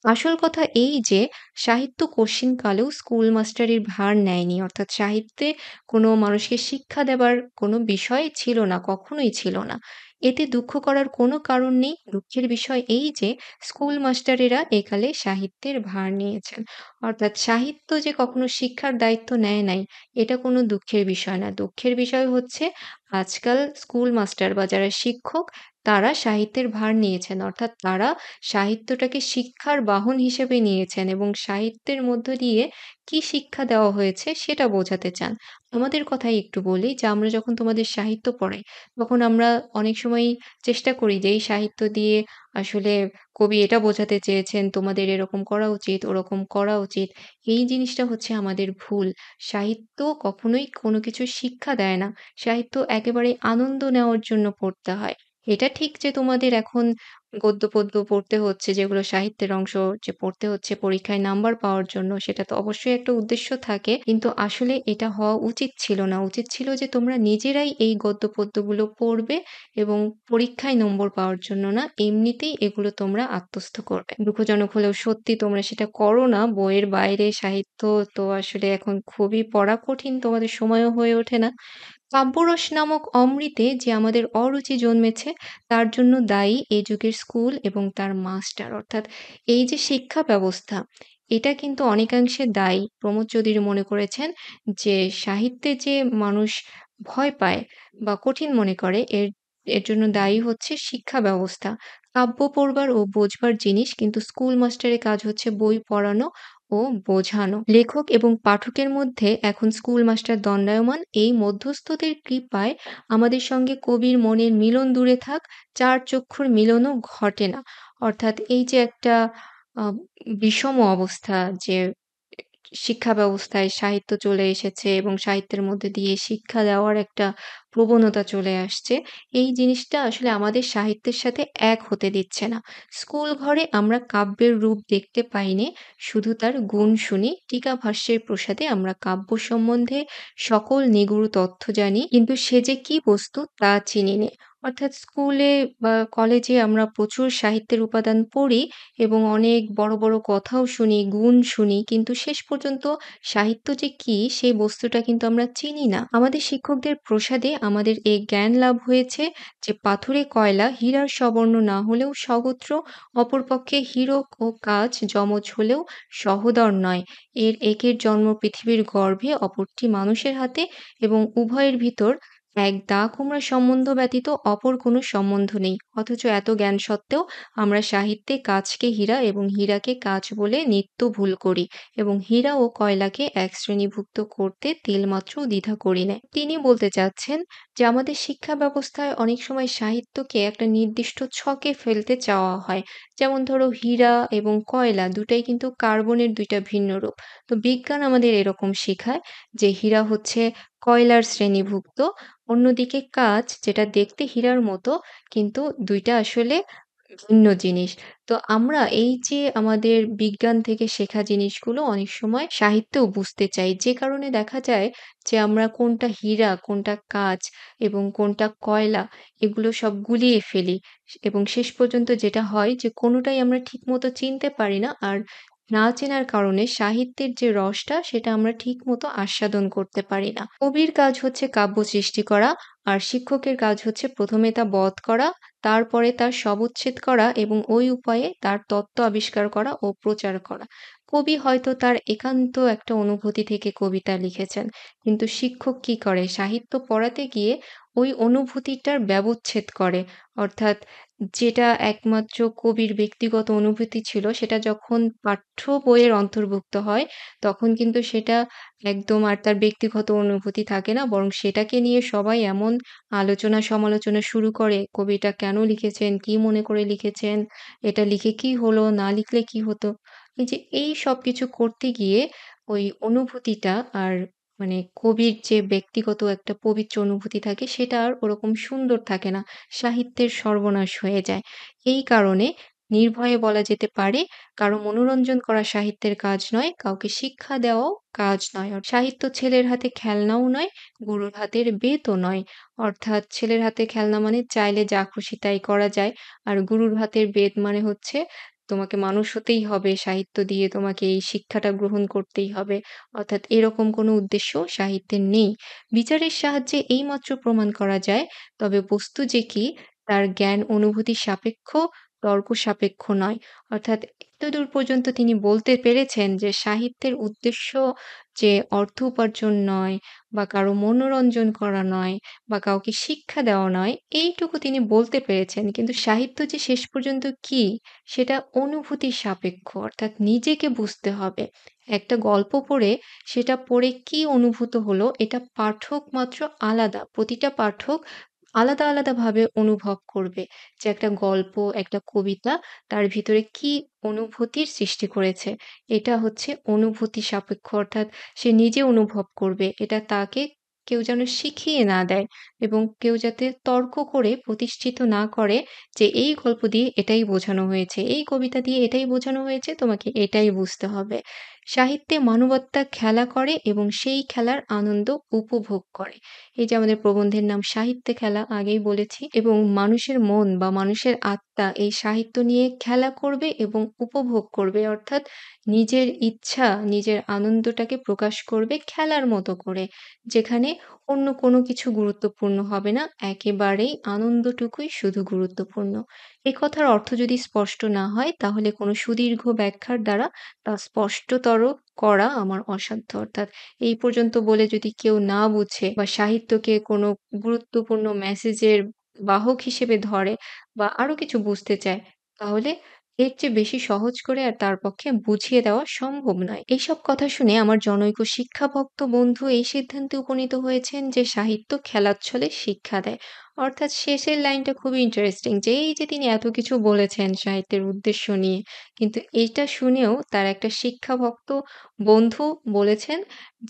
আসল কথা এই যে সাহিত্য কশিনকালেও স্কুল মাস্টারির ভার নেয়নি। অর্থাৎ সাহিত্যে কোনো মানুষকে শিক্ষা দেবার কোনো বিষয় ছিল না, কখনোই ছিল না। এতে দুঃখ করার কোনো কারণ নেই। দুঃখের বিষয় এই যে স্কুল মাস্টারেরা একালে সাহিত্যের ভার নিয়েছেন। অর্থাৎ সাহিত্য যে কখনো শিক্ষার দায়িত্ব নেয় নাই, এটা কোনো দুঃখের বিষয় না। দুঃখের বিষয় হচ্ছে আজকাল স্কুল মাস্টার বা যারা শিক্ষক, তারা সাহিত্যের ভার নিয়েছেন। অর্থাৎ তারা সাহিত্যটাকে শিক্ষার বাহন হিসেবে নিয়েছেন এবং সাহিত্যের মধ্য দিয়ে কি শিক্ষা দেওয়া হয়েছে সেটা বোঝাতে চান। আমাদের কথাই একটু বলি যে আমরা যখন তোমাদের সাহিত্য পড়াই, তখন আমরা অনেক সময়ই চেষ্টা করি যে এই সাহিত্য দিয়ে আসলে কবি এটা বোঝাতে চেয়েছেন, তোমাদের এরকম করা উচিত, ওরকম করা উচিত। এই জিনিসটা হচ্ছে আমাদের ভুল। সাহিত্য কখনোই কোনো কিছু শিক্ষা দেয় না। সাহিত্য একেবারেই আনন্দ নেওয়ার জন্য পড়তে হয়। এটা ঠিক যে তোমাদের এখন গদ্য-পদ্য পড়তে হচ্ছে, যেগুলো সাহিত্যের অংশ, যে পড়তে হচ্ছে পরীক্ষায় নাম্বার পাওয়ার জন্য, সেটা তো অবশ্যই একটা উদ্দেশ্য থাকে। কিন্তু আসলে এটা হওয়া উচিত ছিল না। উচিত ছিল যে তোমরা নিজেরাই এই গদ্য-পদ্যগুলো পড়বে এবং পরীক্ষায় নম্বর পাওয়ার জন্য না, এমনিতেই এগুলো তোমরা আত্মস্থ করবে। দুঃখজনক হলেও সত্যি তোমরা সেটা করো না। বইয়ের বাইরে সাহিত্য তো আসলে এখন খুবই পড়া কঠিন, তোমাদের সময়ও হয়ে ওঠে না। কাব্যরস নামক অমৃতে যে আমাদের অরুচি জন্মেছে, তার জন্য দায়ী এ যুগের স্কুল এবং তার মাস্টার। অর্থাৎ এই যে শিক্ষা ব্যবস্থা, এটা কিন্তু অনেকাংশে দায়ী। প্রমোদ চৌধুরী মনে করেছেন যে সাহিত্যে যে মানুষ ভয় পায় বা কঠিন মনে করে, এর এর জন্য দায়ী হচ্ছে শিক্ষা ব্যবস্থা। কাব্য পড়বার ও বোঝবার জিনিস, কিন্তু স্কুল মাস্টারের কাজ হচ্ছে বই পড়ানো ও বোঝানো। লেখক এবং পাঠকের মধ্যে এখন স্কুল মাস্টার দণ্ডায়মান। এই মধ্যস্থদের কৃপায় আমাদের সঙ্গে কবির মনের মিলন দূরে থাক, চার চক্ষুর মিলনও ঘটে না। অর্থাৎ এই যে একটা আ বিষম অবস্থা, যে শিক্ষা ব্যবস্থায় সাহিত্য চলে এসেছে এবং সাহিত্যের মধ্যে দিয়ে শিক্ষা দেওয়ার একটা প্রবণতা চলে আসছে। এই জিনিসটা আসলে আমাদের সাহিত্যের সাথে এক হতে দিচ্ছে না। স্কুল ঘরে আমরা কাব্যের রূপ দেখতে পাইনে, শুধু তার গুণ শুনি। টীকা ভাষ্যের প্রসাদে আমরা কাব্য সম্বন্ধে সকল নিগূঢ় তথ্য জানি, কিন্তু সে যে কি বস্তু তা চিনি নে। অর্থাৎ স্কুলে বা কলেজে আমরা প্রচুর সাহিত্যের উপাদান পড়ি এবং অনেক বড়, বড় কথাও শুনি, গুণ শুনি। কিন্তু শেষ পর্যন্ত সাহিত্য যে কী, সেই বস্তুটা কিন্তু আমরা চিনি না। আমাদের শিক্ষকদের প্রসাদে আমাদের এই জ্ঞান লাভ হয়েছে যে পাথুরে কয়লা হীরার সবর্ণ না হলেও সগোত্র, অপরপক্ষে হীরক ও কাচ যমজ হলেও সহোদর নয়। একের জন্ম পৃথিবীর গর্ভে, অপরটি মানুষের হাতে এবং উভয়ের ভিতর এক দা-কুমড়া সম্বন্ধ ব্যতীত অপর কোনো সম্বন্ধ নেই। অথচ এত জ্ঞান সত্ত্বেও আমরা সাহিত্যে কাচকে হীরা এবং হীরাকে কাচ বলে নিত্য ভুল করি এবং হীরা ও কয়লাকে এক শ্রেণীভুক্ত করতে তিলমাত্রও দ্বিধা করি নে। তিনি বলতে চাচ্ছেন যে আমাদের শিক্ষা ব্যবস্থায় অনেক সময় সাহিত্যকে একটা নির্দিষ্ট ছকে ফেলতে চাওয়া হয়। যেমন ধরো হীরা এবং কয়লা দুটাই কিন্তু কার্বনের ২ টা ভিন্ন রূপ। তো বিজ্ঞান আমাদের এরকম শেখায় যে হীরা হচ্ছে কয়লার শ্রেণীভুক্ত, অন্যদিকে কাচ যেটা দেখতে হীরার মতো, কিন্তু ২ টা আসলে ভিন্ন জিনিস। তো আমরা এই যে আমাদের বিজ্ঞান থেকে শেখা জিনিসগুলো অনেক সময় সাহিত্যেও বুঝতে চাই। যে কারণে দেখা যায় যে আমরা কোনটা হীরা, কোনটা কাঁচ এবং কোনটা কয়লা, এগুলো সব গুলিয়ে ফেলি। এবং শেষ পর্যন্ত যেটা হয় যে কোনটাই আমরা ঠিকমতো চিনতে পারি না। আর না চেনার কারণে সাহিত্যের যে রসটা, সেটা আমরা ঠিকমতো আস্বাদন করতে পারি না। কবির কাজ হচ্ছে কাব্য সৃষ্টি করা, আর শিক্ষকের কাজ হচ্ছে ১ম এ তা বধ করা, তারপরে তার শবচ্ছেদ করা এবং ওই উপায়ে তার তত্ত্ব আবিষ্কার করা ও প্রচার করা। কবি হয়তো তার একান্ত একটা অনুভূতি থেকে কবিতা লিখেছেন। কিন্তু শিক্ষক কি করে? সাহিত্য পড়াতে গিয়ে ওই অনুভূতিটার ব্যবচ্ছেদ করে। অর্থাৎ যেটা একমাত্র কবির ব্যক্তিগত অনুভূতি ছিল, সেটা যখন পাঠ্য বইয়ের অন্তর্ভুক্ত হয়, তখন কিন্তু সেটা একদম আর তার ব্যক্তিগত অনুভূতি থাকে না। বরং সেটাকে নিয়ে সবাই এমন আলোচনা সমালোচনা শুরু করে, কবিটা কেন লিখেছেন, কি মনে করে লিখেছেন, এটা লিখে কি হলো, না লিখলে কি হতো। এই যে এই সবকিছু করতে গিয়ে ওই অনুভূতিটা আর মানে কবির যে ব্যক্তিগত একটা পবিত্র অনুভূতি থাকে সেটা আর ওরকম সুন্দর থাকে না। সাহিত্যের সর্বনাশ হয়ে যায়। এই কারণে নির্ভয়ে বলা যেতে পারে কারো মনোরঞ্জন করা সাহিত্যের কাজ নয়, কাউকে শিক্ষা দেওয়াও কাজ নয়। আর সাহিত্য ছেলের হাতে খেলনাও নয়, গুরুর হাতের বেতও নয়। অর্থাৎ ছেলের হাতে খেলনা মানে চাইলে যা খুশি তাই করা যায়। আর গুরুর হাতের বেত মানে হচ্ছে তোমাকে মানুষ হতেই হবে, সাহিত্য দিয়ে তোমাকে এই শিক্ষাটা গ্রহণ করতেই হবে। অর্থাৎ এরকম কোনো উদ্দেশ্য সাহিত্যের নেই। বিচারের সাহায্যে এইমাত্র প্রমাণ করা যায়, তবে বস্তু যে কি তার জ্ঞান অনুভূতি সাপেক্ষ, তর্ক সাপেক্ষ নয়। অর্থাৎ এতদূর পর্যন্ত তিনি বলতে পেরেছেন যে সাহিত্যের উদ্দেশ্য যে অর্থ উপার্জন নয় বা কারো মনোরঞ্জন করা নয় বা কাউকে শিক্ষা দেওয়া নয়, এইটুকু তিনি বলতে পেরেছেন। কিন্তু সাহিত্য যে শেষ পর্যন্ত কি সেটা অনুভূতি সাপেক্ষ, অর্থাৎ নিজেকে বুঝতে হবে। একটা গল্প পড়ে সেটা পড়ে কি অনুভূত হলো এটা পাঠক মাত্র আলাদা। প্রতিটা পাঠক আলাদা, আলাদাভাবে অনুভব করবে যে একটা গল্প, একটা কবিতা তার ভিতরে কি অনুভূতির সৃষ্টি করেছে। এটা হচ্ছে অনুভূতি সাপেক্ষ, অর্থাৎ সে নিজে অনুভব করবে। এটা তাকে কেউ যেন শিখিয়ে না দেয় এবং কেউ যাতে তর্ক করে প্রতিষ্ঠিত না করে যে এই গল্প দিয়ে এটাই বোঝানো হয়েছে, এই কবিতা দিয়ে এটাই বোঝানো হয়েছে, তোমাকে এটাই বুঝতে হবে। সাহিত্যে মানবাত্মা খেলা করে এবং সেই খেলার আনন্দ উপভোগ করে। এই যে আমাদের প্রবন্ধের নাম সাহিত্যে খেলা, আগেই বলেছি, এবং মানুষের মন বা মানুষের আত্মা এই সাহিত্য নিয়ে খেলা করবে এবং উপভোগ করবে। অর্থাৎ নিজের ইচ্ছা, নিজের আনন্দটাকে প্রকাশ করবে খেলার মতো করে। যেখানে অন্য কোনো কিছু গুরুত্বপূর্ণ হবে না, একেবারেই আনন্দটুকুই শুধু গুরুত্বপূর্ণ। এ কথার অর্থ যদি স্পষ্ট না হয় তাহলে কোনো সুদীর্ঘ ব্যাখ্যার দ্বারা তা স্পষ্টতর করা আমার অসাধ্য। অর্থাৎ এই পর্যন্ত বলে যদি কেউ না বুঝে বা সাহিত্যকে কোনো গুরুত্বপূর্ণ মেসেজের বাহক হিসেবে ধরে বা আরো কিছু বুঝতে চায়, তাহলে এর চেয়ে বেশি সহজ করে আর তার পক্ষে বুঝিয়ে দেওয়া সম্ভব নয়। এইসব কথা শুনে আমার জনৈক শিক্ষাভক্ত বন্ধু এই সিদ্ধান্তে উপনীত হয়েছেন যে সাহিত্য খেলার ছলে শিক্ষা দেয়। অর্থাৎ শেষের লাইনটা খুবই ইন্টারেস্টিং যে এই যে তিনি এত কিছু বলেছেন সাহিত্যের উদ্দেশ্য নিয়ে, কিন্তু এইটা শুনেও তার একটা শিক্ষাভক্ত বন্ধু বলেছেন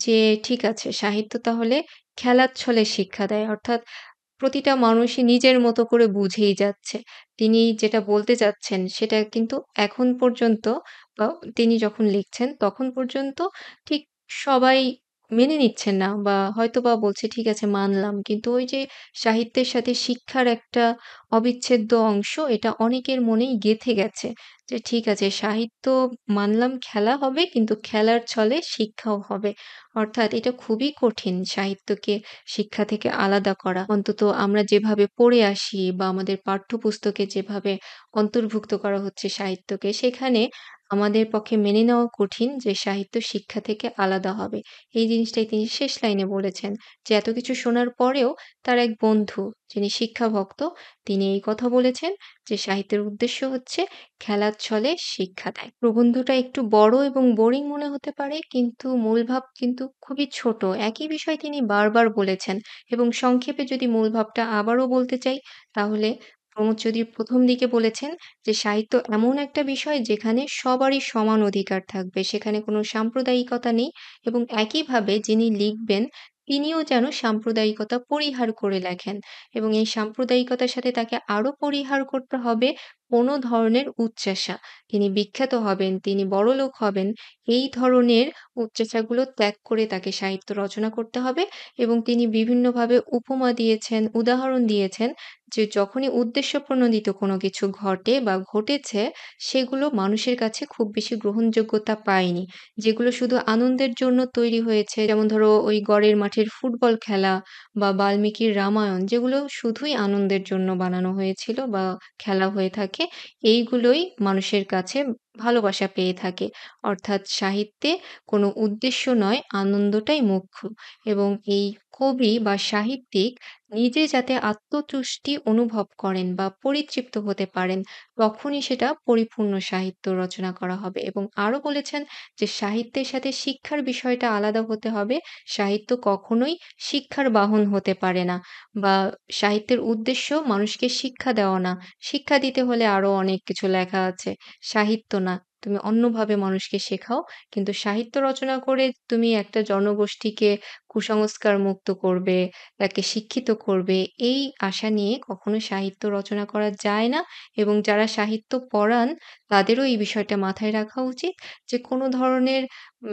যে ঠিক আছে, সাহিত্য তাহলে খেলার ছলে শিক্ষা দেয়। অর্থাৎ প্রতিটা মানুষই নিজের মতো করে বুঝেই যাচ্ছে। তিনি যেটা বলতে চাচ্ছেন সেটা কিন্তু এখন পর্যন্ত বা তিনি যখন লিখছেন তখন পর্যন্ত ঠিক সবাই মেনে নিচ্ছেন না বা হয়তোবা বলছে ঠিক আছে মানলাম। কিন্তু ওই যে সাহিত্যের সাথে শিক্ষার একটা অবিচ্ছেদ্য অংশ এটা অনেকের মনেই গেঁথে গেছে। যে ঠিক আছে সাহিত্য মানলাম খেলা হবে কিন্তু খেলার ছলে শিক্ষাও হবে। অর্থাৎ এটা খুবই কঠিন সাহিত্যকে শিক্ষা থেকে আলাদা করা। অন্তত আমরা যেভাবে পড়ে আসি বা আমাদের পাঠ্যপুস্তকে যেভাবে অন্তর্ভুক্ত করা হচ্ছে সাহিত্যকে, সেখানে আমাদের পক্ষে মেনে নেওয়া কঠিন যে সাহিত্য শিক্ষা থেকে আলাদা হবে। এই জিনিসটাই তিনি শেষ লাইনে বলেছেন যে এত কিছু শোনার পরেও তার এক বন্ধু যিনি শিক্ষাভক্ত তিনি এই কথা বলেছেন যে সাহিত্যের উদ্দেশ্য হচ্ছে খেলার ছলে শিক্ষা দেয়। প্রবন্ধটা একটু বড় এবং বোরিং মনে হতে পারে কিন্তু মূল ভাব কিন্তু খুবই ছোট। একই বিষয় তিনি বারবার বলেছেন এবং সংক্ষেপে যদি মূল ভাবটা আবারও বলতে চাই তাহলে প্রমোদ চৌধুরী ১ম দিকে বলেছেন যে সাহিত্য এমন একটা বিষয় যেখানে সবারই সমান অধিকার থাকবে। সেখানে কোনো সাম্প্রদায়িকতা নেই এবং একইভাবে যিনি লিখবেন তিনিও যেন সাম্প্রদায়িকতা পরিহার করে লেখেন এবং এই সাম্প্রদায়িকতার সাথে তাকে আরো পরিহার করতে হবে কোনো ধরনের উচ্চাশা। তিনি বিখ্যাত হবেন, তিনি বড়লোক হবেন, এই ধরনের উচ্চাশাগুলো ত্যাগ করে তাকে সাহিত্য রচনা করতে হবে এবং তিনি বিভিন্নভাবে উপমা দিয়েছেন, উদাহরণ দিয়েছেন যে যখনই উদ্দেশ্যপ্রণোদিত কোনো কিছু ঘটে বা ঘটেছে সেগুলো মানুষের কাছে খুব বেশি গ্রহণযোগ্যতা পায়নি। যেগুলো শুধু আনন্দের জন্য তৈরি হয়েছে যেমন ধরো ওই গড়ের মাঠের ফুটবল খেলা বা বাল্মীকির রামায়ণ যেগুলো শুধুই আনন্দের জন্য বানানো হয়েছিল বা খেলা হয়ে থাকে, এইগুলোই মানুষের কাছে ভালোবাসা পেয়ে থাকে। অর্থাৎ সাহিত্যে কোনো উদ্দেশ্য নয়, আনন্দটাই মুখ্য এবং এই কবি বা সাহিত্যিক নিজে যাতে আত্মতুষ্টি অনুভব করেন বা পরিতৃপ্ত হতে পারেন, তখনই সেটা পরিপূর্ণ সাহিত্য রচনা করা হবে এবং আরো বলেছেন যে সাহিত্যের সাথে শিক্ষার বিষয়টা আলাদা হতে হবে। সাহিত্য কখনোই শিক্ষার বাহন হতে পারে না বা সাহিত্যের উদ্দেশ্য মানুষকে শিক্ষা দেওয়া না। শিক্ষা দিতে হলে আরো অনেক কিছু লেখা আছে, সাহিত্য না। তুমি অন্যভাবে মানুষকে শেখাও। কিন্তু সাহিত্য রচনা করে তুমি একটা জনগোষ্ঠীকে কুসংস্কার মুক্ত করবে, তাকে শিক্ষিত করবে, এই আশা নিয়ে কখনো সাহিত্য রচনা করা যায় না এবং যারা সাহিত্য পড়ান তাদেরও এই বিষয়টা মাথায় রাখা উচিত যে কোনো ধরনের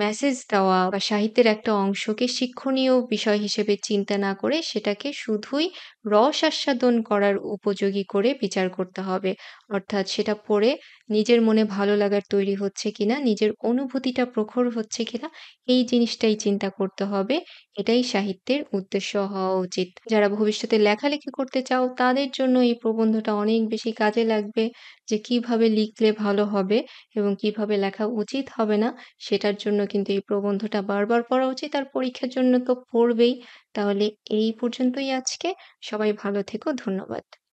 মেসেজ দেওয়া বা সাহিত্যের একটা অংশকে শিক্ষণীয় বিষয় হিসেবে চিন্তা না করে সেটাকে শুধুই রস আস্বাদন করার উপযোগী করে বিচার করতে হবে। অর্থাৎ সেটা পড়ে নিজের মনে ভালো লাগার তৈরি হচ্ছে কিনা, নিজের অনুভূতিটা প্রখর হচ্ছে কিনা, এই জিনিসটাই চিন্তা করতে হবে। এটাই সাহিত্যের উদ্দেশ্য হওয়া উচিত। যারা ভবিষ্যতে লেখালেখি করতে চাও তাদের জন্য এই প্রবন্ধটা অনেক বেশি কাজে লাগবে যে কিভাবে লিখলে ভালো হবে এবং কিভাবে লেখা উচিত হবে না সেটার জন্য কিন্তু এই প্রবন্ধটা বারবার পড়া উচিত। আর পরীক্ষার জন্য তো পড়বেই। তাহলে এই পর্যন্তই আজকে। সবাই ভালো থেকো। ধন্যবাদ।